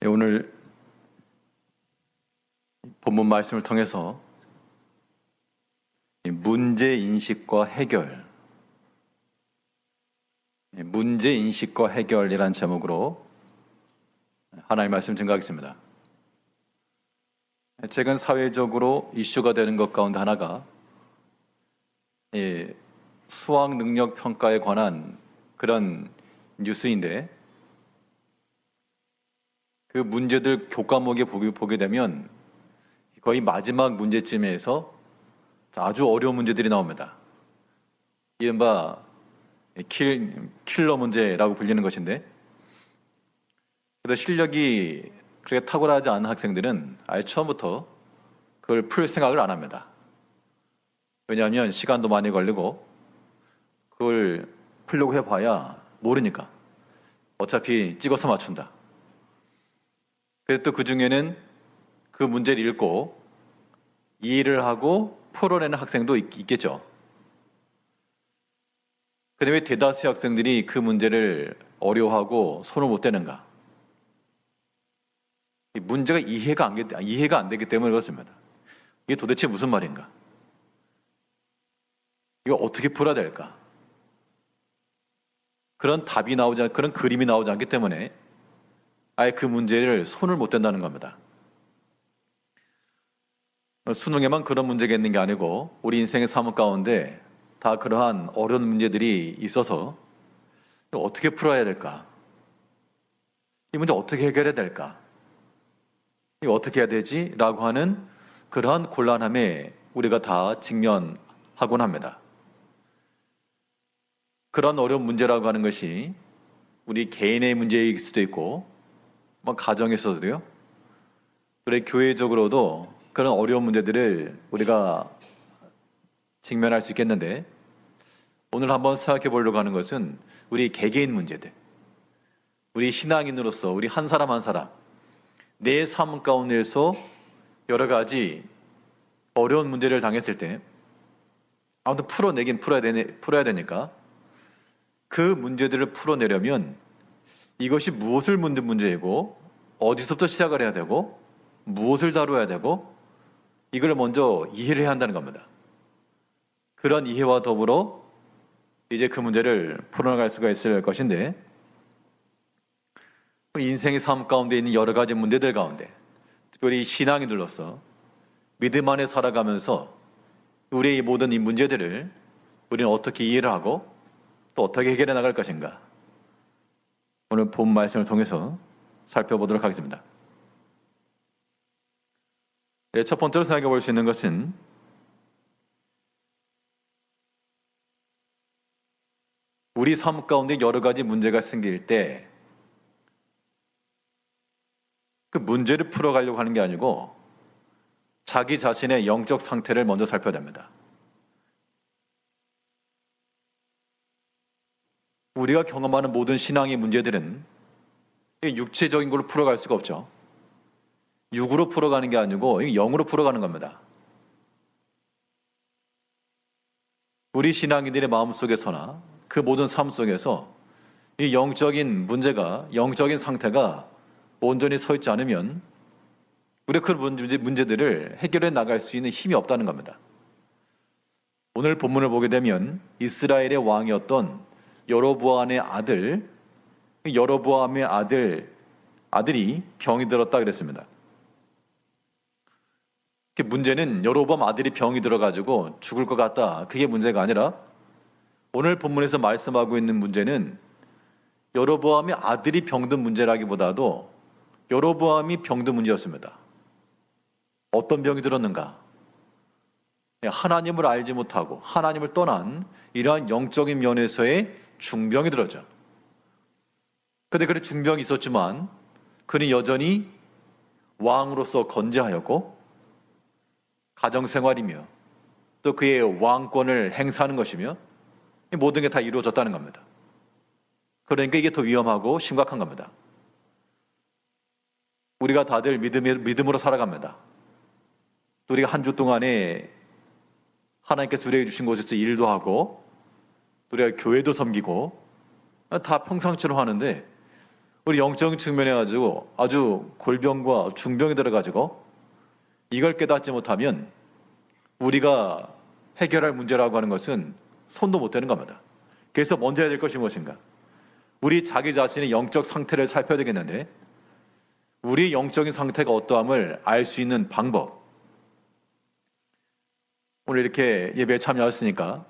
오늘 본문 말씀을 통해서 문제인식과 해결이라는 제목으로 하나님의 말씀 증거하겠습니다. 최근 사회적으로 이슈가 되는 것 가운데 하나가 수학 능력 평가에 관한 그런 뉴스인데, 그 문제들 교과목에 보게 되면 거의 마지막 문제쯤에서 아주 어려운 문제들이 나옵니다. 이른바 킬러 문제라고 불리는 것인데, 그래도 실력이 그렇게 탁월하지 않은 학생들은 아예 처음부터 그걸 풀 생각을 안 합니다. 왜냐하면 시간도 많이 걸리고 그걸 풀려고 해봐야 모르니까 어차피 찍어서 맞춘다. 그래도 또 그 중에는 그 문제를 읽고 이해를 하고 풀어내는 학생도 있겠죠. 그런데 왜 대다수의 학생들이 그 문제를 어려워하고 손을 못 대는가? 이 문제가 이해가 안 되기 때문에 그렇습니다. 이게 도대체 무슨 말인가? 이거 어떻게 풀어야 될까? 그런 그림이 나오지 않기 때문에 아예 그 문제를 손을 못 댄다는 겁니다. 수능에만 그런 문제가 있는 게 아니고 우리 인생의 삶 가운데 다 그러한 어려운 문제들이 있어서 어떻게 풀어야 될까? 이 문제 어떻게 해결해야 될까? 이거 어떻게 해야 되지? 라고 하는 그러한 곤란함에 우리가 다 직면하곤 합니다. 그런 어려운 문제라고 하는 것이 우리 개인의 문제일 수도 있고, 가정에서도요, 우리 교회적으로도 그런 어려운 문제들을 우리가 직면할 수 있겠는데, 오늘 한번 생각해 보려고 하는 것은 우리 개개인 문제들, 우리 신앙인으로서 우리 한 사람 한 사람, 내 삶 가운데에서 여러 가지 어려운 문제를 당했을 때 아무튼 풀어야 되니까 그 문제들을 풀어내려면 이것이 무엇을 묻는 문제이고 어디서부터 시작을 해야 되고 무엇을 다뤄야 되고 이걸 먼저 이해를 해야 한다는 겁니다. 그런 이해와 더불어 이제 그 문제를 풀어나갈 수가 있을 것인데, 인생의 삶 가운데 있는 여러 가지 문제들 가운데 특별히 신앙인들로서 믿음 안에 살아가면서 우리의 모든 이 문제들을 우리는 어떻게 이해를 하고 또 어떻게 해결해 나갈 것인가, 오늘 본 말씀을 통해서 살펴보도록 하겠습니다. 첫 번째로 생각해 볼 수 있는 것은 우리 삶 가운데 여러 가지 문제가 생길 때 그 문제를 풀어가려고 하는 게 아니고 자기 자신의 영적 상태를 먼저 살펴야 됩니다. 우리가 경험하는 모든 신앙의 문제들은 육체적인 걸로 풀어갈 수가 없죠. 육으로 풀어가는 게 아니고 영으로 풀어가는 겁니다. 우리 신앙인들의 마음속에서나 그 모든 삶 속에서 이 영적인 문제가, 영적인 상태가 온전히 서 있지 않으면 우리가 그 문제들을 해결해 나갈 수 있는 힘이 없다는 겁니다. 오늘 본문을 보게 되면 이스라엘의 왕이었던 여로보암의 아들이 병이 들었다 그랬습니다. 문제는 여로보암 아들이 병이 들어가지고 죽을 것 같다, 그게 문제가 아니라 오늘 본문에서 말씀하고 있는 문제는 여로보암의 아들이 병든 문제라기보다도 여로보암이 병든 문제였습니다. 어떤 병이 들었는가? 하나님을 알지 못하고 하나님을 떠난 이러한 영적인 면에서의 중병이 들었죠. 그런데 그런 중병이 있었지만 그는 여전히 왕으로서 건재하였고 가정생활이며 또 그의 왕권을 행사하는 것이며 모든 게 다 이루어졌다는 겁니다. 그러니까 이게 더 위험하고 심각한 겁니다. 우리가 다들 믿음으로 살아갑니다. 우리가 한 주 동안에 하나님께서 우리에게 주신 곳에서 일도 하고 우리가 교회도 섬기고 다 평상처럼 하는데 우리 영적인 측면에 가지고 아주 골병과 중병이 들어가지고 이걸 깨닫지 못하면 우리가 해결할 문제라고 하는 것은 손도 못 대는 겁니다. 그래서 먼저 해야 될 것이 무엇인가? 우리 자기 자신의 영적 상태를 살펴야 되겠는데, 우리 영적인 상태가 어떠함을 알 수 있는 방법. 오늘 이렇게 예배에 참여하셨으니까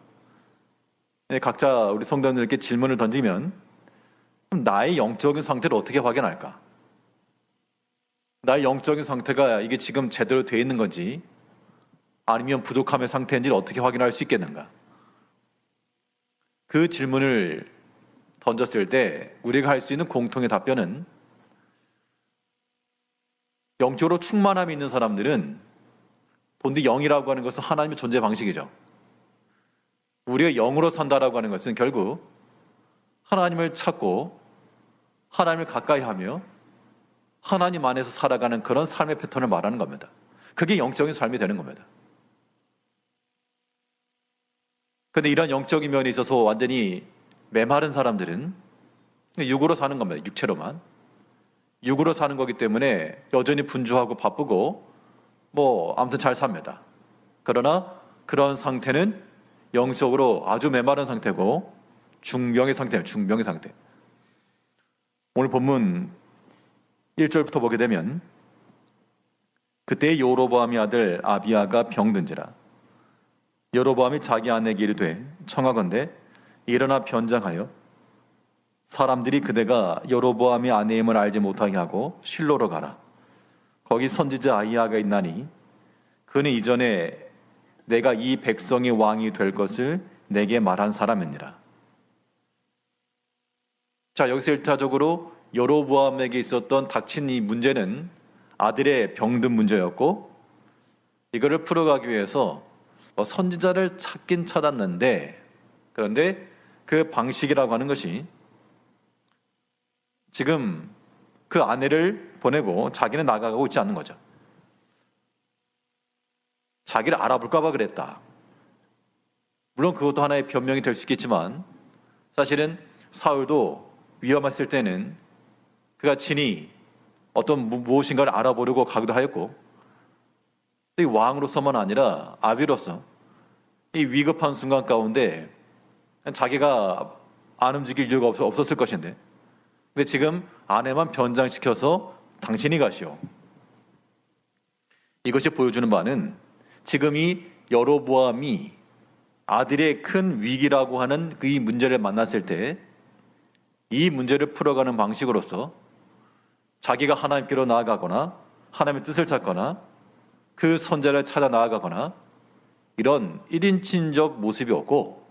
각자 우리 성도님들께 질문을 던지면, 그럼 나의 영적인 상태를 어떻게 확인할까? 나의 영적인 상태가 이게 지금 제대로 되어 있는 건지 아니면 부족함의 상태인지를 어떻게 확인할 수 있겠는가? 그 질문을 던졌을 때 우리가 할 수 있는 공통의 답변은, 영적으로 충만함이 있는 사람들은, 본디 영이라고 하는 것은 하나님의 존재 방식이죠. 우리가 영으로 산다라고 하는 것은 결국 하나님을 찾고 하나님을 가까이 하며 하나님 안에서 살아가는 그런 삶의 패턴을 말하는 겁니다. 그게 영적인 삶이 되는 겁니다. 그런데 이런 영적인 면에 있어서 완전히 메마른 사람들은 육으로 사는 겁니다. 육체로만. 육으로 사는 거기 때문에 여전히 분주하고 바쁘고 아무튼 잘 삽니다. 그러나 그런 상태는 영적으로 아주 메마른 상태고 중병의 상태예요. 중병의 상태. 오늘 본문 1절부터 보게 되면, 그때 여로보암의 아들 아비야가 병든지라. 여로보암이 자기 아내에게 이르되 청하건대 일어나 변장하여 사람들이 그대가 여로보암의 아내임을 알지 못하게 하고 실로로 가라. 거기 선지자 아히야가 있나니 그는 이전에 내가 이 백성의 왕이 될 것을 내게 말한 사람이니라. 자, 여기서 일차적으로 여로보암에게 있었던 닥친 이 문제는 아들의 병든 문제였고, 이거를 풀어가기 위해서 선지자를 찾긴 찾았는데, 그런데 그 방식이라고 하는 것이 지금 그 아내를 보내고 자기는 나가고 있지 않는 거죠. 자기를 알아볼까 봐 그랬다. 물론 그것도 하나의 변명이 될 수 있겠지만, 사실은 사울도 위험했을 때는 그가 친히 어떤 무엇인가를 알아보려고 가기도 하였고, 이 왕으로서만 아니라 아비로서 이 위급한 순간 가운데 자기가 안 움직일 이유가 없었을 것인데, 근데 지금 아내만 변장시켜서 당신이 가시오. 이것이 보여주는 바는, 지금 이 여로보암이 아들의 큰 위기라고 하는 이 문제를 만났을 때 이 문제를 풀어가는 방식으로서 자기가 하나님께로 나아가거나 하나님의 뜻을 찾거나 그 선자를 찾아 나아가거나 이런 1인칭적 모습이 없고,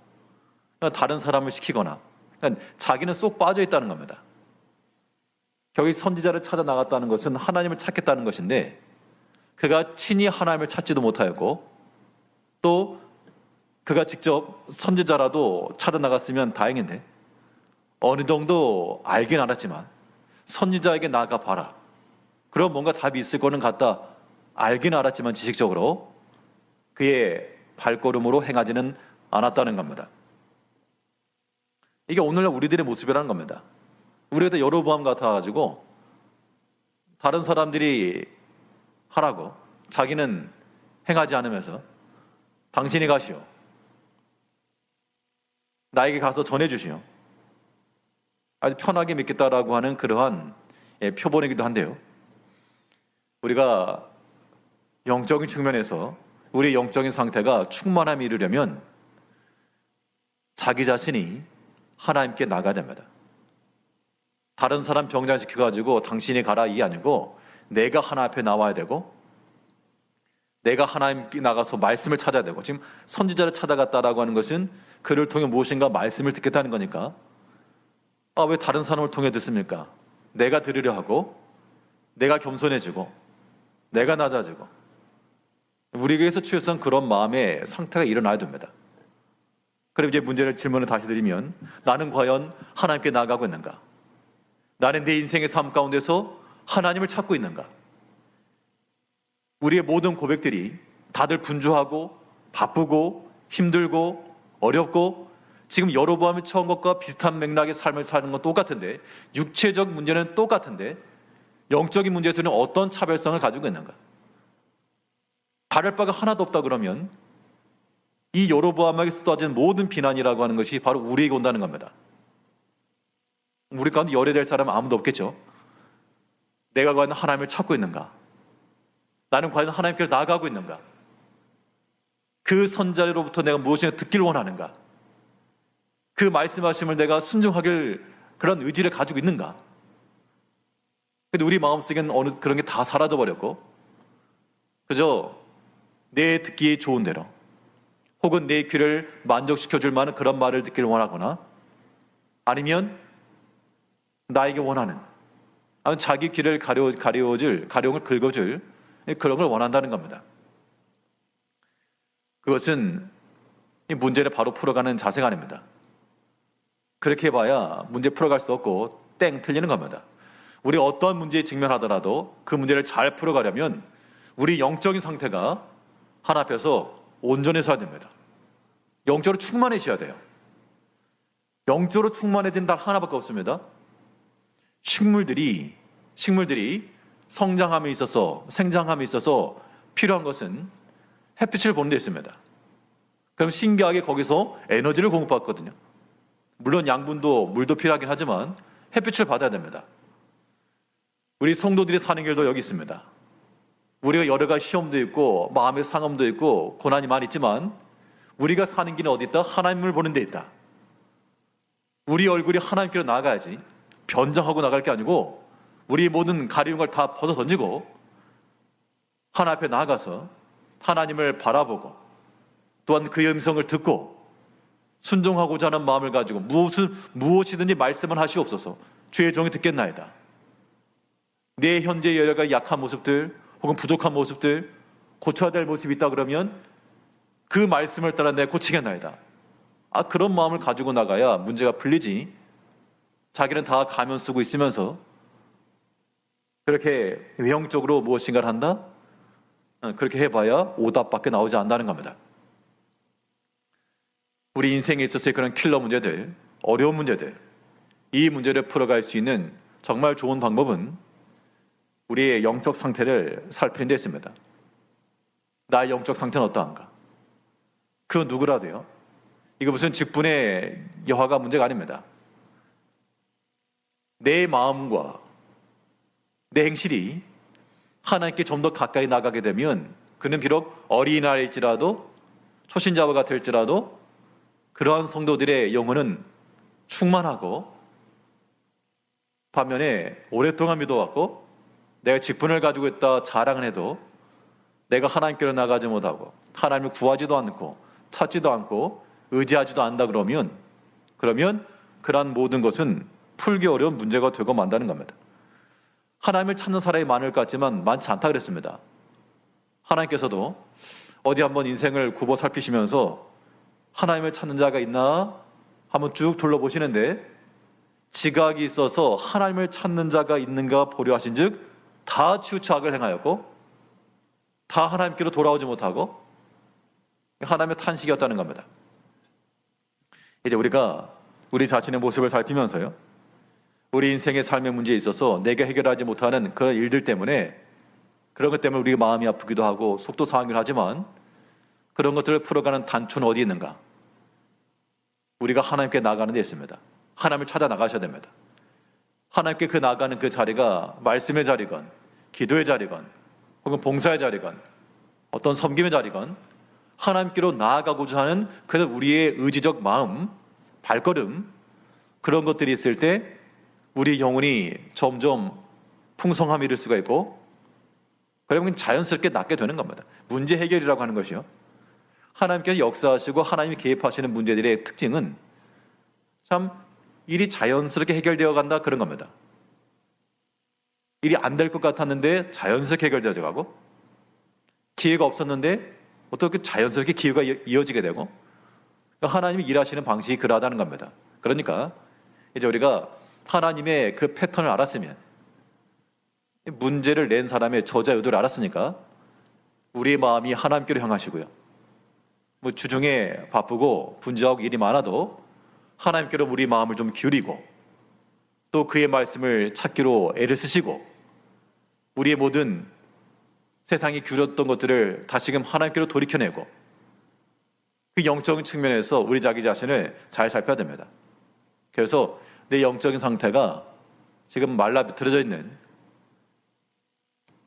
다른 사람을 시키거나, 자기는 쏙 빠져 있다는 겁니다. 결국 선지자를 찾아 나갔다는 것은 하나님을 찾겠다는 것인데, 그가 친히 하나님을 찾지도 못하였고, 또 그가 직접 선지자라도 찾아 나갔으면 다행인데, 어느 정도 알긴 알았지만 선지자에게 나가 봐라, 그럼 뭔가 답이 있을 거는 같다, 알긴 알았지만 지식적으로 그의 발걸음으로 행하지는 않았다는 겁니다. 이게 오늘날 우리들의 모습이라는 겁니다. 우리가 여로보암 같아가지고 다른 사람들이 하라고 자기는 행하지 않으면서, 당신이 가시오, 나에게 가서 전해주시오, 아주 편하게 믿겠다라고 하는 그러한 표본이기도 한데요. 우리가 영적인 측면에서 우리의 영적인 상태가 충만함에 이르려면 자기 자신이 하나님께 나가야 됩니다. 다른 사람 병장시켜가지고 당신이 가라 이게 아니고, 내가 하나님 앞에 나와야 되고, 내가 하나님께 나가서 말씀을 찾아야 되고, 지금 선지자를 찾아갔다라고 하는 것은 그를 통해 무엇인가 말씀을 듣겠다는 거니까, 왜 다른 사람을 통해 듣습니까? 내가 들으려 하고, 내가 겸손해지고, 내가 낮아지고, 우리에게서 취해선 그런 마음의 상태가 일어나야 됩니다. 그럼 이제 질문을 다시 드리면, 나는 과연 하나님께 나아가고 있는가? 나는 내 인생의 삶 가운데서 하나님을 찾고 있는가? 우리의 모든 고백들이 다들 분주하고 바쁘고 힘들고 어렵고 지금 여로보암이 처한 것과 비슷한 맥락의 삶을 사는 건 똑같은데, 육체적 문제는 똑같은데 영적인 문제에서는 어떤 차별성을 가지고 있는가? 다를 바가 하나도 없다 그러면 이 여로보암에게 쏟아진 모든 비난이라고 하는 것이 바로 우리에게 온다는 겁니다. 우리 가운데 열애될 사람은 아무도 없겠죠. 내가 과연 하나님을 찾고 있는가? 나는 과연 하나님께로 나아가고 있는가? 그 선자로부터 내가 무엇인가 듣기를 원하는가? 그 말씀하심을 내가 순종하길 그런 의지를 가지고 있는가? 근데 우리 마음속에는 어느 그런 게 다 사라져버렸고 그저 내 듣기에 좋은 대로 혹은 내 귀를 만족시켜줄 만한 그런 말을 듣기를 원하거나 아니면 나에게 원하는 아니면 자기 귀를 가려움을 긁어줄 그런 걸 원한다는 겁니다. 그것은 이 문제를 바로 풀어가는 자세가 아닙니다. 그렇게 해봐야 문제 풀어갈 수 없고 땡 틀리는 겁니다. 우리 어떠한 문제에 직면하더라도 그 문제를 잘 풀어가려면 우리 영적인 상태가 하나 앞에서 온전해져야 됩니다. 영적으로 충만해져야 돼요. 영적으로 충만해진 단 하나밖에 없습니다. 식물들이 성장함에 있어서 생장함에 있어서 필요한 것은 햇빛을 보는 데 있습니다. 그럼 신기하게 거기서 에너지를 공급받거든요. 물론 양분도 물도 필요하긴 하지만 햇빛을 받아야 됩니다. 우리 성도들이 사는 길도 여기 있습니다. 우리가 여러 가지 시험도 있고 마음의 상함도 있고 고난이 많이 있지만 우리가 사는 길은 어디 있다? 하나님을 보는 데 있다. 우리 얼굴이 하나님께로 나아가야지 변장하고 나갈 게 아니고 우리 모든 가리운 걸 다 벗어 던지고 하나님 앞에 나아가서 하나님을 바라보고 또한 그의 음성을 듣고 순종하고자 하는 마음을 가지고 무엇이든지 말씀을 하시옵소서. 주의 종이 듣겠나이다. 내 현재 여러 가지 약한 모습들 혹은 부족한 모습들 고쳐야 될 모습이 있다 그러면 그 말씀을 따라 내가 고치겠나이다. 그런 마음을 가지고 나가야 문제가 풀리지. 자기는 다 가면 쓰고 있으면서 그렇게 외형적으로 무엇인가를 한다? 그렇게 해봐야 오답밖에 나오지 않는다는 겁니다. 우리 인생에 있어서의 그런 킬러 문제들, 어려운 문제들, 이 문제를 풀어갈 수 있는 정말 좋은 방법은 우리의 영적 상태를 살피는 데 있습니다. 나의 영적 상태는 어떠한가? 그 누구라도요. 이거 무슨 직분의 여하가 문제가 아닙니다. 내 마음과 내 행실이 하나님께 좀 더 가까이 나가게 되면 그는 비록 어린아이일지라도 초신자와 같을지라도 그러한 성도들의 영혼은 충만하고 반면에 오랫동안 믿어왔고 내가 직분을 가지고 있다 자랑을 해도 내가 하나님께로 나가지 못하고 하나님을 구하지도 않고 찾지도 않고 의지하지도 않는다 그러면 그러한 모든 것은 풀기 어려운 문제가 되고 만다는 겁니다. 하나님을 찾는 사람이 많을 것 같지만 많지 않다 그랬습니다. 하나님께서도 어디 한번 인생을 굽어 살피시면서 하나님을 찾는 자가 있나 한번 쭉 둘러보시는데 지각이 있어서 하나님을 찾는 자가 있는가 보려 하신즉 다 치우치악을 행하였고 다 하나님께로 돌아오지 못하고 하나님의 탄식이었다는 겁니다. 이제 우리가 우리 자신의 모습을 살피면서요, 우리 인생의 삶의 문제에 있어서 내가 해결하지 못하는 그런 일들 때문에 그런 것 때문에 우리가 마음이 아프기도 하고 속도 상하기도 하지만 그런 것들을 풀어가는 단초는 어디 있는가? 우리가 하나님께 나가는 데 있습니다. 하나님을 찾아 나가셔야 됩니다. 하나님께 나가는 그 자리가 말씀의 자리건 기도의 자리건 혹은 봉사의 자리건 어떤 섬김의 자리건 하나님께로 나아가고자 하는 그 우리의 의지적 마음, 발걸음 그런 것들이 있을 때 우리 영혼이 점점 풍성함이 이룰 수가 있고 그러면 자연스럽게 낫게 되는 겁니다. 문제 해결이라고 하는 것이요. 하나님께서 역사하시고 하나님이 개입하시는 문제들의 특징은 참 일이 자연스럽게 해결되어 간다 그런 겁니다. 일이 안 될 것 같았는데 자연스럽게 해결되어 가고 기회가 없었는데 어떻게 자연스럽게 기회가 이어지게 되고 하나님이 일하시는 방식이 그러하다는 겁니다. 그러니까 이제 우리가 하나님의 그 패턴을 알았으면 문제를 낸 사람의 저자 의도를 알았으니까 우리의 마음이 하나님께로 향하시고요. 주중에 바쁘고 분주하고 일이 많아도 하나님께로 우리 마음을 좀 기울이고 또 그의 말씀을 찾기로 애를 쓰시고 우리의 모든 세상이 기울였던 것들을 다시금 하나님께로 돌이켜내고 그 영적인 측면에서 우리 자기 자신을 잘 살펴야 됩니다. 그래서 내 영적인 상태가 지금 말라 비틀어져 있는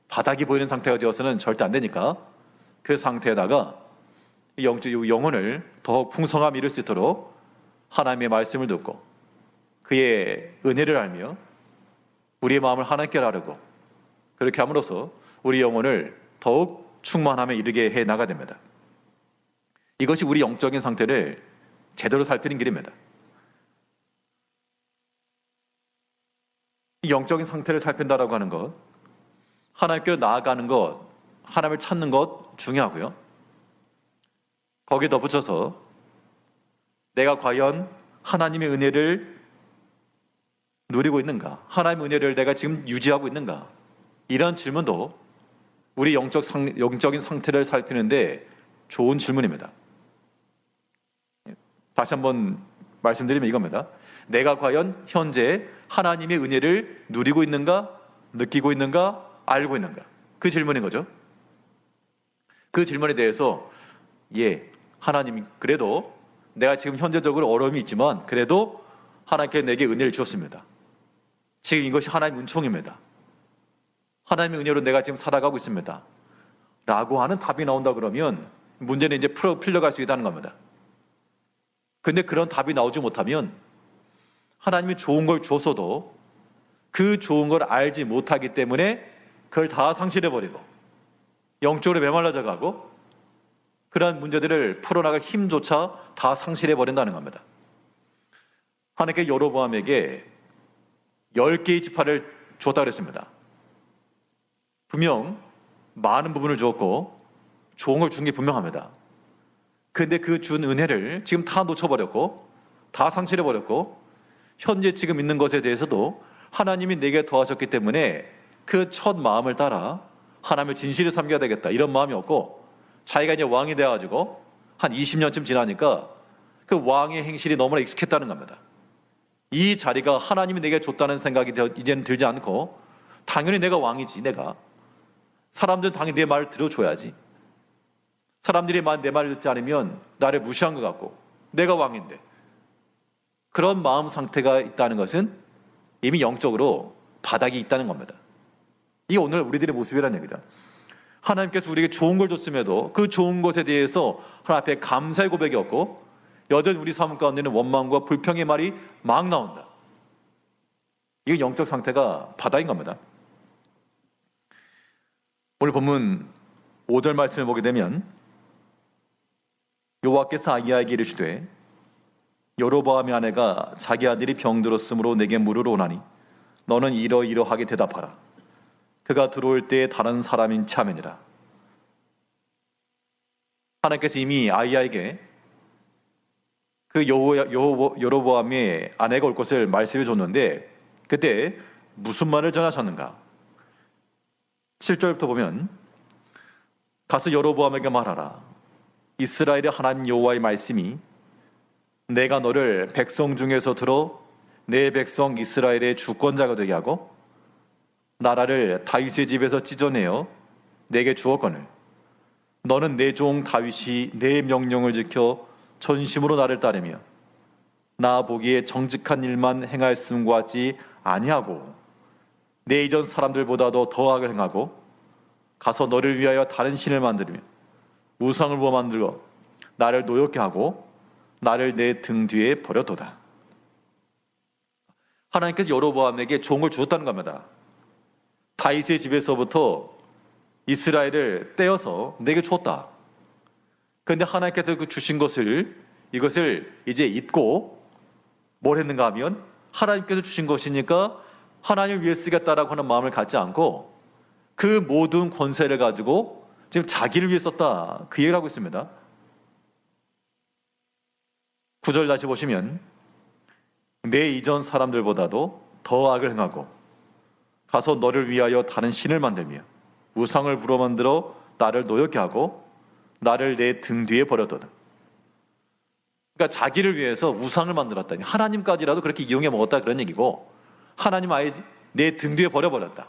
바닥이 보이는 상태가 되어서는 절대 안 되니까 그 상태에다가 영혼을 더욱 풍성함 이룰 수 있도록 하나님의 말씀을 듣고 그의 은혜를 알며 우리의 마음을 하나님께 나르고 그렇게 함으로써 우리 영혼을 더욱 충만함에 이르게 해 나가야 됩니다. 이것이 우리 영적인 상태를 제대로 살피는 길입니다. 이 영적인 상태를 살핀다라고 하는 것, 하나님께로 나아가는 것, 하나님을 찾는 것 중요하고요. 거기에 덧붙여서 내가 과연 하나님의 은혜를 누리고 있는가? 하나님의 은혜를 내가 지금 유지하고 있는가? 이런 질문도 우리 영적인 상태를 살피는데 좋은 질문입니다. 다시 한번 말씀드리면 이겁니다. 내가 과연 현재 하나님의 은혜를 누리고 있는가? 느끼고 있는가? 알고 있는가? 그 질문인 거죠. 그 질문에 대해서 하나님 그래도 내가 지금 현재적으로 어려움이 있지만 그래도 하나님께 내게 은혜를 주었습니다. 지금 이것이 하나님의 은총입니다. 하나님의 은혜로 내가 지금 살아가고 있습니다. 라고 하는 답이 나온다 그러면 문제는 이제 풀려갈 수 있다는 겁니다. 근데 그런 답이 나오지 못하면 하나님이 좋은 걸 줬어도 그 좋은 걸 알지 못하기 때문에 그걸 다 상실해버리고 영적으로 메말라져 가고 그러한 문제들을 풀어나갈 힘조차 다 상실해버린다는 겁니다. 하나님께 여로보암에게 10개의 지파를 줬다 그랬습니다. 분명 많은 부분을 주었고 좋은 걸 준 게 분명합니다. 그런데 그 준 은혜를 지금 다 놓쳐버렸고 다 상실해버렸고 현재 지금 있는 것에 대해서도 하나님이 내게 더하셨기 때문에 그 첫 마음을 따라 하나님을 진실히 섬겨야 되겠다 이런 마음이 없고 자기가 이제 왕이 되어가지고 한 20년쯤 지나니까 그 왕의 행실이 너무나 익숙했다는 겁니다. 이 자리가 하나님이 내게 줬다는 생각이 이제는 들지 않고 당연히 내가 왕이지. 내가 사람들은 당연히 내 말을 들어줘야지. 사람들이 내 말을 듣지 않으면 나를 무시한 것 같고 내가 왕인데 그런 마음 상태가 있다는 것은 이미 영적으로 바닥이 있다는 겁니다. 이게 오늘 우리들의 모습이라는 얘기다. 하나님께서 우리에게 좋은 걸 줬음에도 그 좋은 것에 대해서 하나님 앞에 감사의 고백이 없고 여전히 우리 삶 가운데는 원망과 불평의 말이 막 나온다. 이게 영적 상태가 바닥인 겁니다. 오늘 본문 5절 말씀을 보게 되면 여호와께서 아히야에게 이르시되 여로보암의 아내가 자기 아들이 병들었으므로 내게 물으러 오나니 너는 이러이러하게 대답하라. 그가 들어올 때에 다른 사람인 참이니라. 하나님께서 이미 아히야에게 그 여로보암의 아내가 올 것을 말씀해 줬는데 그때 무슨 말을 전하셨는가? 7절부터 보면 가서 여로보암에게 말하라. 이스라엘의 하나님 여호와의 말씀이 내가 너를 백성 중에서 들어 내 백성 이스라엘의 주권자가 되게 하고 나라를 다윗의 집에서 찢어내어 내게 주었거늘 너는 내 종 다윗이 내 명령을 지켜 전심으로 나를 따르며 나 보기에 정직한 일만 행하였음과 같이 아니하고 내 이전 사람들보다도 더 악을 행하고 가서 너를 위하여 다른 신을 만들며 우상을 부어 만들어 나를 노엽게 하고 나를 내 등 뒤에 버려도다. 하나님께서 여로보암에게 좋은 걸 주었다는 겁니다. 다윗의 집에서부터 이스라엘을 떼어서 내게 주었다. 그런데 하나님께서 그 주신 이것을 이제 잊고 뭘 했는가 하면 하나님께서 주신 것이니까 하나님을 위해 쓰겠다라고 하는 마음을 갖지 않고 그 모든 권세를 가지고 지금 자기를 위해 썼다. 그 얘기를 하고 있습니다. 9절 다시 보시면 내 이전 사람들보다도 더 악을 행하고 가서 너를 위하여 다른 신을 만들며 우상을 부러 만들어 나를 노엽게 하고 나를 내 등 뒤에 버려둬라. 그러니까 자기를 위해서 우상을 만들었다니, 하나님까지라도 그렇게 이용해 먹었다 그런 얘기고, 하나님 아예 내 등 뒤에 버려버렸다.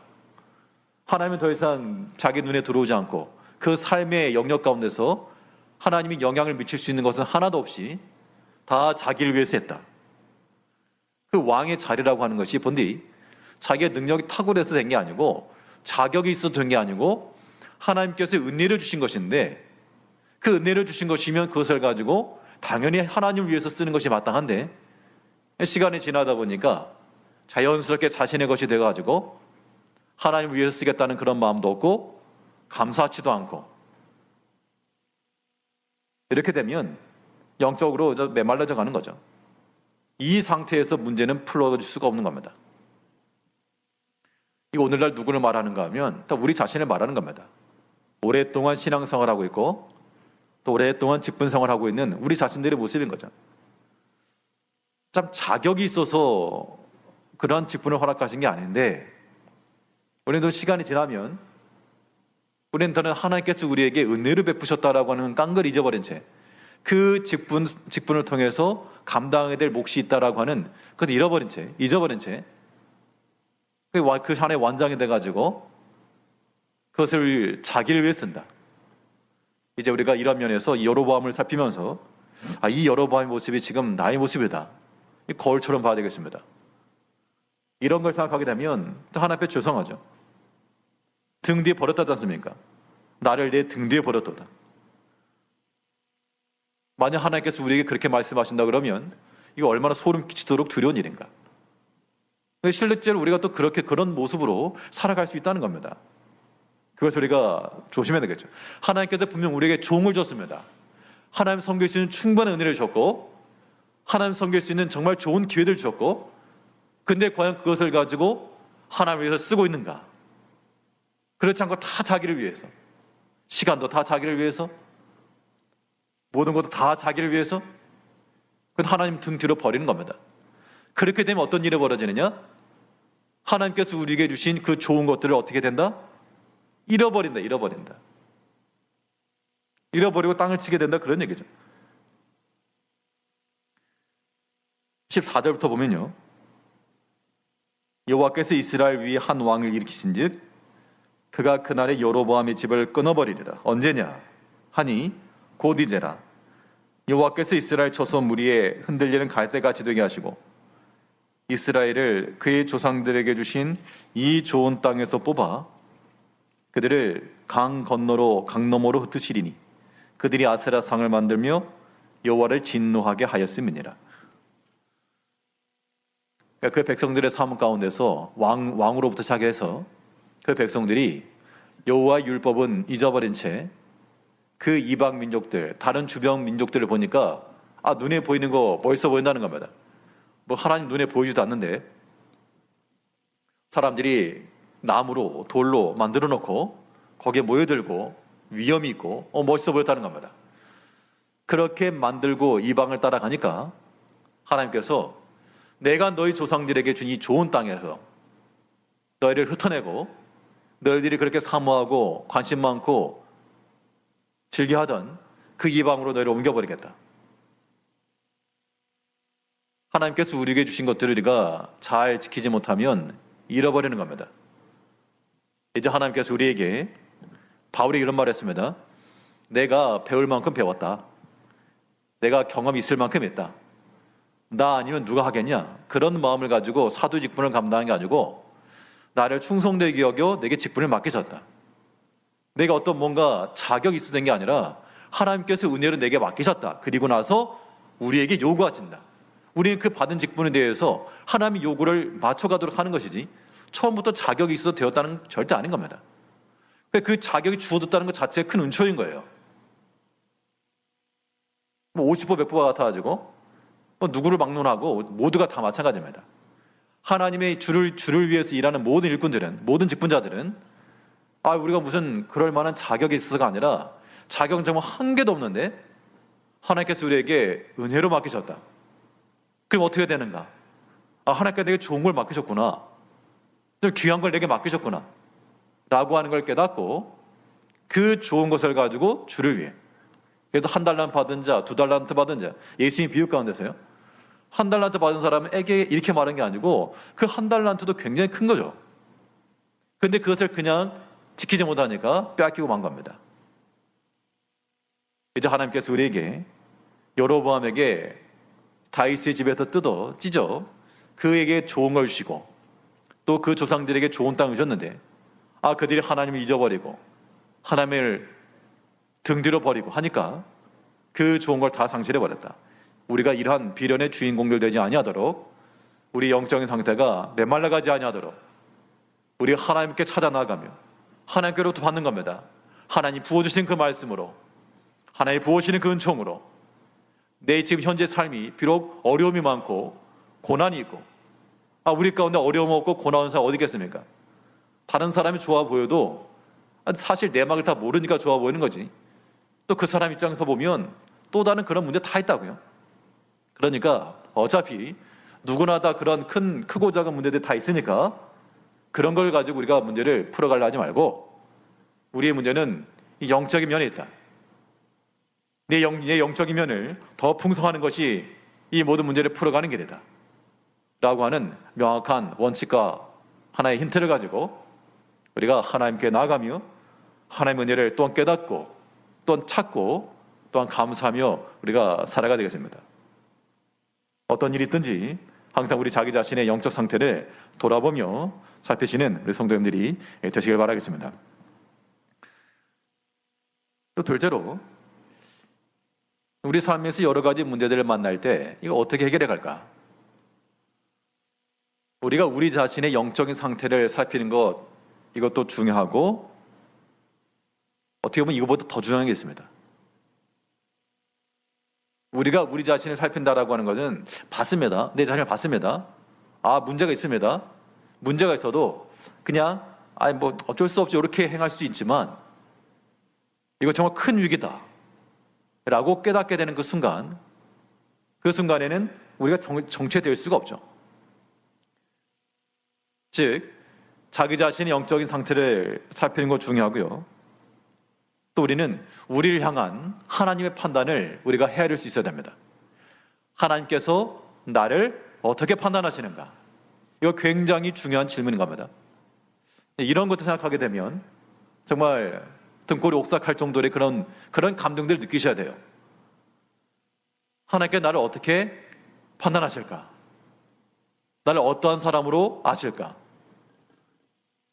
하나님은 더 이상 자기 눈에 들어오지 않고 그 삶의 영역 가운데서 하나님이 영향을 미칠 수 있는 것은 하나도 없이 다 자기를 위해서 했다. 그 왕의 자리라고 하는 것이 본디 자기의 능력이 탁월해서 된 게 아니고, 자격이 있어서 된 게 아니고, 하나님께서 은혜를 주신 것인데, 그 은혜를 주신 것이면 그것을 가지고 당연히 하나님을 위해서 쓰는 것이 마땅한데, 시간이 지나다 보니까 자연스럽게 자신의 것이 돼가지고 하나님을 위해서 쓰겠다는 그런 마음도 없고 감사하지도 않고, 이렇게 되면 영적으로 메말라져 가는 거죠. 이 상태에서 문제는 풀어줄 수가 없는 겁니다. 이거 오늘날 누구를 말하는가 하면 다 우리 자신을 말하는 겁니다. 오랫동안 신앙생활하고 있고 또 오랫동안 직분생활하고 있는 우리 자신들의 모습인 거죠. 참 자격이 있어서 그러한 직분을 허락하신 게 아닌데, 우리도 시간이 지나면 우리는 더는 하나님께서 우리에게 은혜를 베푸셨다라고 하는 깡그를 잊어버린 채 그 직분을 통해서 감당해야 될 몫이 있다라고 하는 그것을 잊어버린 채 그 하나의 완장이 돼가지고 그것을 자기를 위해 쓴다. 이제 우리가 이런 면에서 이 여로보암을 살피면서 이 여로보암의 모습이 지금 나의 모습이다, 이 거울처럼 봐야 되겠습니다. 이런 걸 생각하게 되면 또 하나님 앞에 죄송하죠. 등 뒤에 버렸다지 않습니까? 나를 내 등 뒤에 버렸도다. 만약 하나님께서 우리에게 그렇게 말씀하신다 그러면 이거 얼마나 소름 끼치도록 두려운 일인가. 실제로 우리가 또 그런 모습으로 살아갈 수 있다는 겁니다. 그것을 우리가 조심해야 되겠죠. 하나님께서 분명 우리에게 종을 줬습니다. 하나님 섬길 수 있는 충분한 은혜를 주셨고, 하나님 섬길 수 있는 정말 좋은 기회를 주셨고, 근데 과연 그것을 가지고 하나님을 위해서 쓰고 있는가? 그렇지 않고 다 자기를 위해서, 시간도 다 자기를 위해서, 모든 것도 다 자기를 위해서, 그건 하나님 등 뒤로 버리는 겁니다. 그렇게 되면 어떤 일이 벌어지느냐? 하나님께서 우리에게 주신 그 좋은 것들을 어떻게 된다? 잃어버린다. 잃어버리고 땅을 치게 된다, 그런 얘기죠. 14절부터 보면요, 여호와께서 이스라엘 위에 한 왕을 일으키신즉 그가 그날에 여로보암의 집을 끊어버리리라. 언제냐 하니 곧 이제라. 여호와께서 이스라엘 처소 무리에 흔들리는 갈대같이 되게 하시고 이스라엘을 그의 조상들에게 주신 이 좋은 땅에서 뽑아 그들을 강 너머로 흩으시리니 그들이 아세라 상을 만들며 여호와를 진노하게 하였음이니라. 그 백성들의 삶 가운데서 왕으로부터 시작해서 그 백성들이 여호와의 율법은 잊어버린 채 그 이방 민족들, 다른 주변 민족들을 보니까 눈에 보이는 거 멋있어 보인다는 겁니다. 뭐 하나님 눈에 보이지도 않는데 사람들이 나무로 돌로 만들어 놓고 거기에 모여들고 위험이 있고 멋있어 보였다는 겁니다. 그렇게 만들고 이방을 따라가니까 하나님께서 내가 너희 조상들에게 준 이 좋은 땅에서 너희를 흩어내고 너희들이 그렇게 사모하고 관심 많고 즐겨하던 그 이방으로 너희를 옮겨버리겠다. 하나님께서 우리에게 주신 것들을 우리가 잘 지키지 못하면 잃어버리는 겁니다. 이제 하나님께서 우리에게, 바울이 이런 말을 했습니다. 내가 배울 만큼 배웠다. 내가 경험이 있을 만큼 했다. 나 아니면 누가 하겠냐? 그런 마음을 가지고 사도 직분을 감당한 게 아니고 나를 충성되게 여겨 내게 직분을 맡기셨다. 내가 어떤 뭔가 자격이 있어 된 게 아니라 하나님께서 은혜로 내게 맡기셨다. 그리고 나서 우리에게 요구하신다. 우리는 그 받은 직분에 대해서 하나님의 요구를 맞춰가도록 하는 것이지 처음부터 자격이 있어서 되었다는 절대 아닌 겁니다. 그 자격이 주어졌다는 것 자체가 큰 은총인 거예요. 50보 100보가 같아가지고 누구를 막론하고 모두가 다 마찬가지입니다. 하나님의 주를 위해서 일하는 모든 일꾼들은, 모든 직분자들은 우리가 무슨 그럴 만한 자격이 있어서가 아니라 자격은 정말 한 개도 없는데 하나님께서 우리에게 은혜로 맡기셨다. 그럼 어떻게 되는가? 하나님께서 내게 좋은 걸 맡기셨구나. 좀 귀한 걸 내게 맡기셨구나. 라고 하는 걸 깨닫고 그 좋은 것을 가지고 주를 위해, 그래서 1달란트 받은 자, 2달란트 받은 자, 예수님 비유 가운데서요. 1달란트 받은 사람에게 이렇게 말한 게 아니고 그 1달란트도 굉장히 큰 거죠. 근데 그것을 그냥 지키지 못하니까 빼앗기고 만 겁니다. 이제 하나님께서 우리에게 여로보암에게 다윗의 집에서 찢어 그에게 좋은 걸 주시고 또 그 조상들에게 좋은 땅을 주셨는데 그들이 하나님을 잊어버리고 하나님을 등 뒤로 버리고 하니까 그 좋은 걸 다 상실해버렸다. 우리가 이러한 비련의 주인공들 되지 아니하도록 우리 영적인 상태가 메말라가지 아니하도록 우리가 하나님께 찾아 나가며 하나님께로부터 받는 겁니다. 하나님 부어주신 그 말씀으로 하나님 부어주시는 그 은총으로 내 지금 현재 삶이 비록 어려움이 많고 고난이 있고 우리 가운데 어려움 없고 고난 사람 어디 있겠습니까? 다른 사람이 좋아 보여도 사실 내막을 다 모르니까 좋아 보이는 거지. 또 그 사람 입장에서 보면 또 다른 그런 문제 다 있다고요. 그러니까 어차피 누구나 다 그런 크고 작은 문제들 다 있으니까 그런 걸 가지고 우리가 문제를 풀어가려 하지 말고 우리의 문제는 이 영적인 면에 있다. 내 영적인 면을 더 풍성하는 것이 이 모든 문제를 풀어가는 길이다. 라고 하는 명확한 원칙과 하나의 힌트를 가지고 우리가 하나님께 나아가며 하나님의 은혜를 또한 깨닫고 또한 찾고 또한 감사하며 우리가 살아가야 되겠습니다. 어떤 일이 있든지 항상 우리 자기 자신의 영적 상태를 돌아보며 살피시는 우리 성도님들이 되시길 바라겠습니다. 또 둘째로 우리 삶에서 여러 가지 문제들을 만날 때 이거 어떻게 해결해 갈까? 우리가 우리 자신의 영적인 상태를 살피는 것 이것도 중요하고 어떻게 보면 이거보다 더 중요한 게 있습니다. 우리가 우리 자신을 살핀다라고 하는 것은 봤습니다. 내 자신을 봤습니다. 문제가 있습니다. 문제가 있어도 그냥 뭐 어쩔 수 없이 이렇게 행할 수 있지만 이거 정말 큰 위기다 라고 깨닫게 되는 그 순간에는 우리가 정체될 수가 없죠. 즉 자기 자신의 영적인 상태를 살피는 것 중요하고요. 또 우리는 우리를 향한 하나님의 판단을 우리가 헤아릴 수 있어야 됩니다. 하나님께서 나를 어떻게 판단하시는가? 이거 굉장히 중요한 질문인 겁니다. 이런 것도 생각하게 되면 정말 등골이 오싹할 정도의 그런 감동들을 느끼셔야 돼요. 하나님께 나를 어떻게 판단하실까? 나를 어떠한 사람으로 아실까?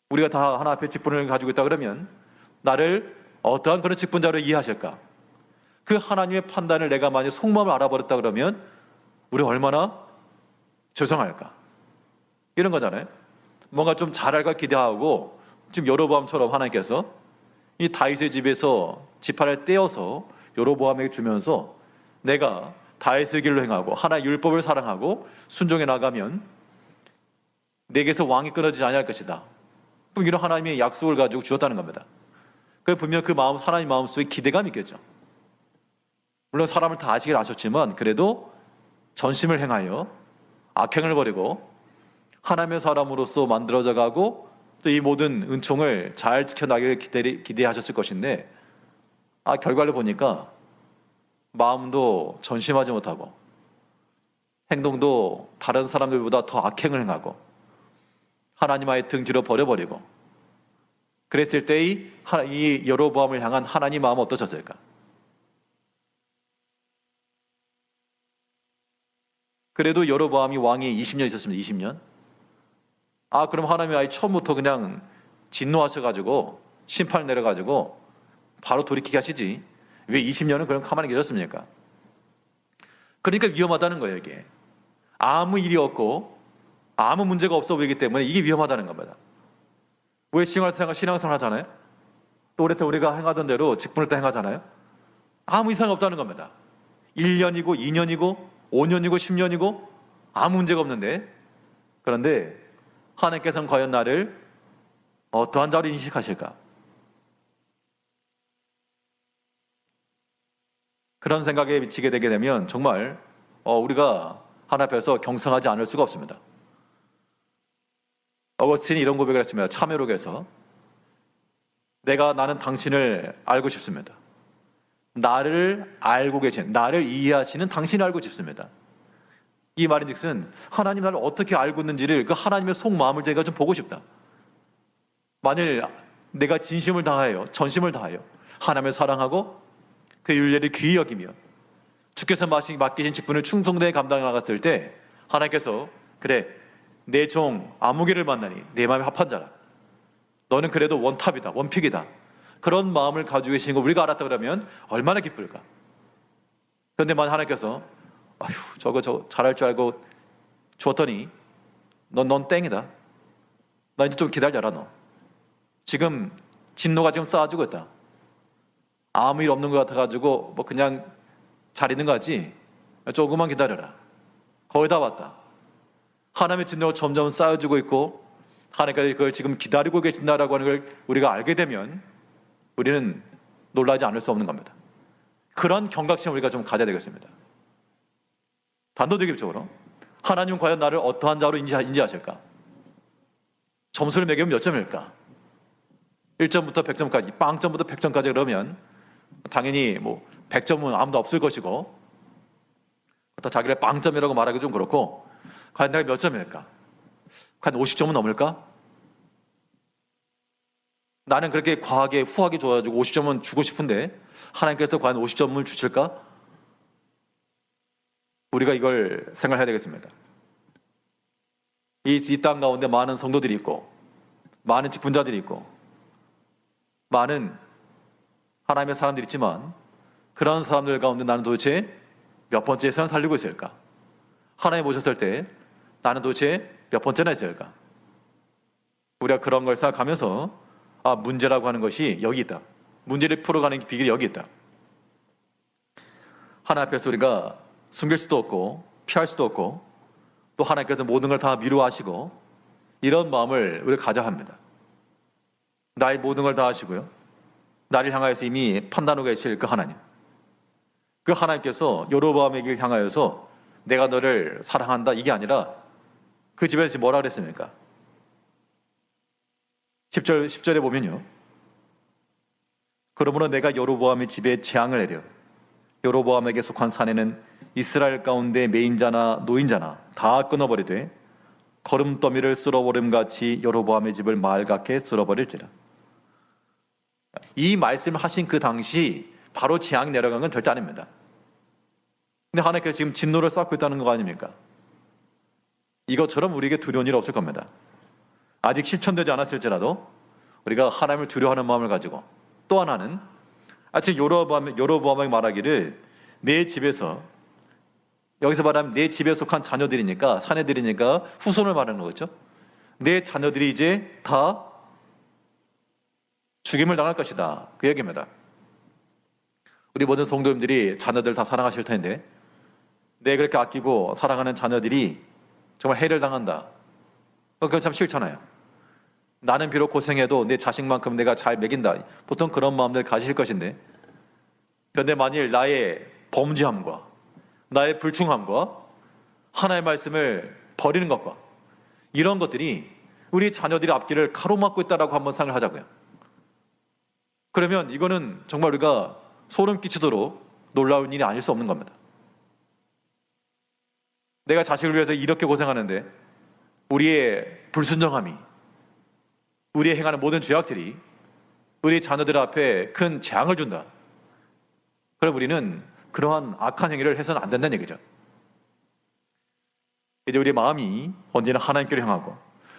우리가 다 하나 앞에 직분을 가지고 있다 그러면 나를 어떠한 그런 직분자로 이해하실까? 그 하나님의 판단을 내가 만약 속마음을 알아버렸다 그러면 우리 얼마나 죄송할까? 이런 거잖아요. 뭔가 좀 잘할 걸 기대하고 지금 여로보암처럼 하나님께서 이 다윗의 집에서 지파를 떼어서 여로보암에게 주면서 내가 다윗의 길로 행하고 하나의 율법을 사랑하고 순종해 나가면 내게서 왕이 끊어지지 아니할 것이다. 이런 하나님의 약속을 가지고 주었다는 겁니다. 분명 그 마음, 하나님 마음속에 기대감이 있겠죠. 물론 사람을 다 아시길 아셨지만 그래도 전심을 행하여 악행을 버리고 하나님의 사람으로서 만들어져 가고 또 이 모든 은총을 잘 지켜나가길 기대하셨을 것인데 결과를 보니까 마음도 전심하지 못하고 행동도 다른 사람들보다 더 악행을 행하고 하나님 아예 등 뒤로 버려버리고 그랬을 때 이 여로보암을 향한 하나님 마음은 어떠셨을까? 그래도 여로보암이 왕이 20년 있었습니다. 20년. 그럼 하나님이 아예 처음부터 그냥 진노하셔가지고 심판을 내려가지고 바로 돌이키게 하시지. 왜 20년은 그럼 가만히 계셨습니까? 그러니까 위험하다는 거예요, 이게. 아무 일이 없고 아무 문제가 없어 보이기 때문에 이게 위험하다는 겁니다. 왜 신앙생활 하잖아요? 또 오랫동안 우리가 행하던 대로 직분을 때 행하잖아요? 아무 이상이 없다는 겁니다. 1년이고 2년이고 5년이고 10년이고 아무 문제가 없는데 그런데 하나님께서는 과연 나를 어떠한 자로 인식하실까? 그런 생각에 미치게 되게 되면 정말 우리가 하나님 앞에서 경성하지 않을 수가 없습니다. 어거스틴이 이런 고백을 했습니다. 참회록에서 나는 당신을 알고 싶습니다. 나를 알고 계신, 나를 이해하시는 당신을 알고 싶습니다. 이 말인즉슨 하나님 나를 어떻게 알고 있는지를 그 하나님의 속마음을 제가 좀 보고 싶다. 만일 내가 진심을 다하여 전심을 다하여 하나님을 사랑하고 그 윤례를 귀히 여기며 주께서 맡기신 직분을 충성되게 감당해 나갔을 때 하나님께서 그래 내 종 아무개를 만나니 내 마음에 합한 자라. 너는 그래도 원탑이다. 원픽이다. 그런 마음을 가지고 계신 거 우리가 알았다 그러면 얼마나 기쁠까. 그런데 만약 하나님께서 아휴 저거 잘할 줄 알고 줬더니 넌 땡이다. 나 이제 좀 기다려라 너. 지금 진노가 지금 쌓아지고 있다. 아무 일 없는 것 같아가지고 뭐 그냥 잘 있는 거 같지? 조금만 기다려라. 거의 다 왔다. 하나님의 진노가 점점 쌓여지고 있고 하나님께서 그걸 지금 기다리고 계신다라고 하는 걸 우리가 알게 되면 우리는 놀라지 않을 수 없는 겁니다. 그런 경각심을 우리가 좀 가져야 되겠습니다. 단도직입적으로 하나님은 과연 나를 어떠한 자로 인지하실까? 점수를 매기면 몇 점일까? 1점부터 100점까지, 빵점부터 100점까지 그러면 당연히 뭐 100점은 아무도 없을 것이고 또 자기를 빵점이라고 말하기 좀 그렇고 과연 내가 몇 점일까? 과연 50점은 넘을까? 나는 그렇게 과하게 후하게 줘가지고 50점은 주고 싶은데 하나님께서 과연 50점을 주실까? 우리가 이걸 생각해야 되겠습니다. 이 땅 가운데 많은 성도들이 있고 많은 직분자들이 있고 많은 하나님의 사람들이 있지만 그런 사람들 가운데 나는 도대체 몇 번째 선을 달리고 있을까? 하나님 오셨을 때 나는 도대체 몇 번째나 있을까? 우리가 그런 걸 생각하면서 문제라고 하는 것이 여기 있다. 문제를 풀어가는 비결이 여기 있다. 하나님 앞에서 우리가 숨길 수도 없고 피할 수도 없고 또 하나님께서 모든 걸 다 미루하시고 이런 마음을 우리가 가져야 합니다. 나의 모든 걸 다 하시고요. 나를 향하여서 이미 판단하고 계실 그 하나님. 그 하나님께서 여로보암에게 향하여서 내가 너를 사랑한다 이게 아니라 그 집에서 뭐라 그랬습니까? 10절에 보면요. 그러므로 내가 여로보암의 집에 재앙을 내려 여로보암에게 속한 사내는 이스라엘 가운데 매인자나 노인자나 다 끊어버리되 거름더미를 쓸어버림같이 여로보암의 집을 말갛게 쓸어버릴지라. 이 말씀을 하신 그 당시 바로 재앙이 내려간 건 절대 아닙니다. 근데 하나님께서 지금 진노를 쌓고 있다는 거 아닙니까? 이것처럼 우리에게 두려운 일 없을 겁니다. 아직 실천되지 않았을지라도 우리가 하나님을 두려워하는 마음을 가지고 또 하나는 지금 여로보암에게 말하기를 내 집에서 여기서 말하면 내 집에 속한 자녀들이니까 사내들이니까 후손을 말하는 거죠. 내 자녀들이 이제 다 죽임을 당할 것이다. 그 얘기입니다. 우리 모든 성도님들이 자녀들 다 사랑하실 텐데 내 그렇게 아끼고 사랑하는 자녀들이 정말 해를 당한다. 그건 참 싫잖아요. 나는 비록 고생해도 내 자식만큼 내가 잘 먹인다. 보통 그런 마음들 가지실 것인데 그런데 만일 나의 범죄함과 나의 불충함과 하나님의 말씀을 버리는 것과 이런 것들이 우리 자녀들의 앞길을 가로막고 있다라고 한번 생각을 하자고요. 그러면 이거는 정말 우리가 소름 끼치도록 놀라운 일이 아닐 수 없는 겁니다. 내가 자식을 위해서 이렇게 고생하는데 우리의 불순종함이 우리의 행하는 모든 죄악들이 우리 자녀들 앞에 큰 재앙을 준다. 그럼 우리는 그러한 악한 행위를 해서는 안 된다는 얘기죠. 이제 우리의 마음이 언제나 하나님께로 향하고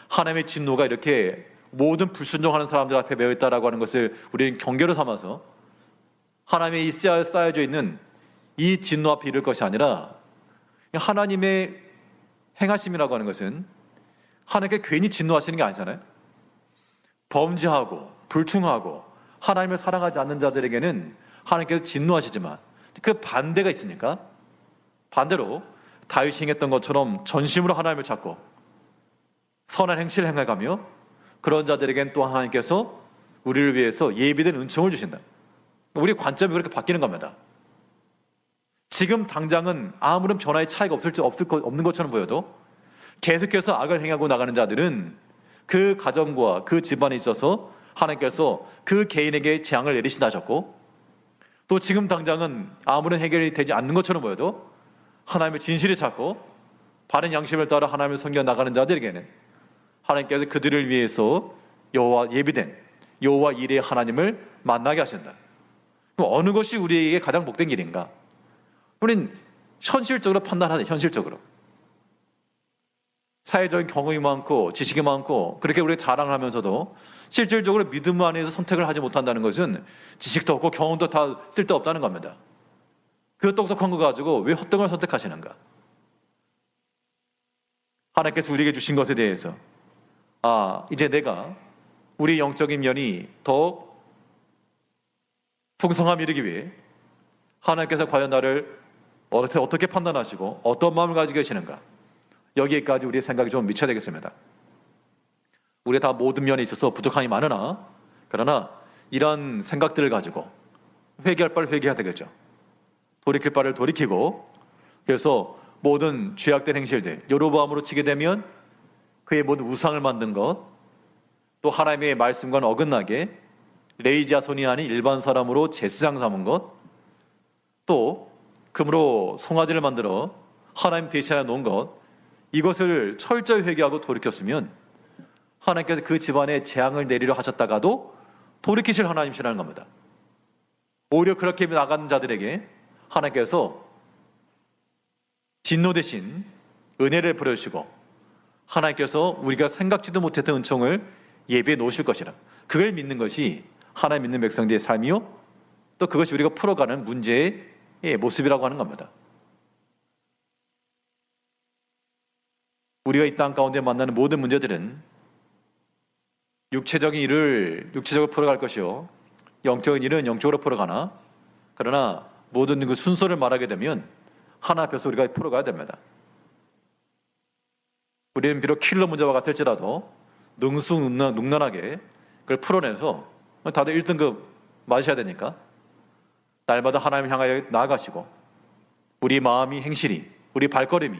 하나님의 진노가 이렇게 모든 불순종하는 사람들 앞에 매여 있다라고 하는 것을 우리는 경계로 삼아서 하나님의 이 쌓여져 있는 이 진노 앞에 이를 것이 아니라 하나님의 행하심이라고 하는 것은 하나님께 괜히 진노하시는 게 아니잖아요. 범죄하고 불충하고 하나님을 사랑하지 않는 자들에게는 하나님께서 진노하시지만 그 반대가 있으니까 반대로 다윗이 행했던 것처럼 전심으로 하나님을 찾고 선한 행실을 행해가며 그런 자들에겐 또 하나님께서 우리를 위해서 예비된 은총을 주신다. 우리 관점이 그렇게 바뀌는 겁니다. 지금 당장은 아무런 변화의 차이가 없는 것처럼 보여도 계속해서 악을 행하고 나가는 자들은 그 가정과 그 집안에 있어서 하나님께서 그 개인에게 재앙을 내리신다 하셨고 또 지금 당장은 아무런 해결이 되지 않는 것처럼 보여도 하나님의 진실을 찾고 바른 양심을 따라 하나님을 섬겨 나가는 자들에게는 하나님께서 그들을 위해서 여호와 예비된 여호와 이레의 하나님을 만나게 하신다. 그럼 어느 것이 우리에게 가장 복된 길인가? 우리는 현실적으로 판단하자. 현실적으로 사회적인 경험이 많고 지식이 많고 그렇게 우리가 자랑을 하면서도 실질적으로 믿음 안에서 선택을 하지 못한다는 것은 지식도 없고 경험도 다 쓸데없다는 겁니다. 그 똑똑한 거 가지고 왜 헛된 걸 선택하시는가? 하나님께서 우리에게 주신 것에 대해서 이제 내가 우리 영적인 면이 더 풍성함을 이루기 위해 하나님께서 과연 나를 어떻게 판단하시고 어떤 마음을 가지고 계시는가? 여기에까지 우리의 생각이 좀 미쳐야 되겠습니다. 우리가 다 모든 면에 있어서 부족함이 많으나 그러나 이런 생각들을 가지고 회개할 바를 회개해야 되겠죠. 돌이킬 바를 돌이키고 그래서 모든 죄악된 행실들 여로보암으로 치게 되면 그의 모든 우상을 만든 것 또 하나님의 말씀과는 어긋나게 레위 자손이 아닌 일반 사람으로 제사장 삼은 것 또 금으로 송아지를 만들어 하나님 대신하여 놓은 것 이것을 철저히 회개하고 돌이켰으면 하나님께서 그 집안에 재앙을 내리려 하셨다가도 돌이키실 하나님이시라는 겁니다. 오히려 그렇게 나가는 자들에게 하나님께서 진노 대신 은혜를 베푸시고 하나님께서 우리가 생각지도 못했던 은총을 예비해 놓으실 것이라. 그걸 믿는 것이 하나님 믿는 백성들의 삶이요 또 그것이 우리가 풀어가는 문제의 모습이라고 하는 겁니다. 우리가 이 땅 가운데 만나는 모든 문제들은 육체적인 일을 육체적으로 풀어갈 것이요 영적인 일은 영적으로 풀어가나 그러나 모든 그 순서를 말하게 되면 하나 앞에서 우리가 풀어가야 됩니다. 우리는 비록 킬러 문제와 같을지라도 능숙능란하게 그걸 풀어내서 다들 1등급 맞으셔야 되니까 날마다 하나님 향하여 나아가시고 우리 마음이 행실이 우리 발걸음이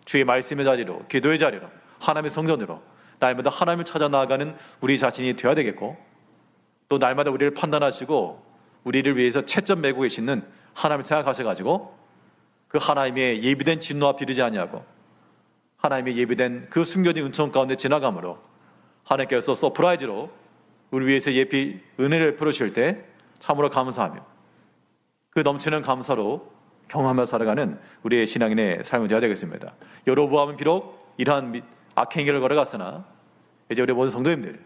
주의 말씀의 자리로 기도의 자리로 하나님의 성전으로 날마다 하나님을 찾아 나아가는 우리 자신이 되어야 되겠고 또 날마다 우리를 판단하시고 우리를 위해서 채점 매고 계시는 하나님을 생각하셔가지고 그 하나님의 예비된 진노 앞에 이르지 아니하고 하나님의 예비된 그 숨겨진 은총 가운데 지나감으로 하나님께서 서프라이즈로 우리 위해서 은혜를 베푸실 때 참으로 감사하며 그 넘치는 감사로 경험하며 살아가는 우리의 신앙인의 삶이 되어야 되겠습니다. 여로보암은 비록 이러한 악행의 길을 걸어갔으나 이제 우리 모든 성도님들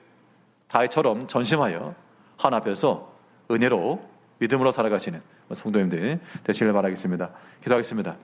다윗처럼 전심하여 하나님 앞에서 은혜로 믿음으로 살아가시는 성도님들 되시길 바라겠습니다. 기도하겠습니다.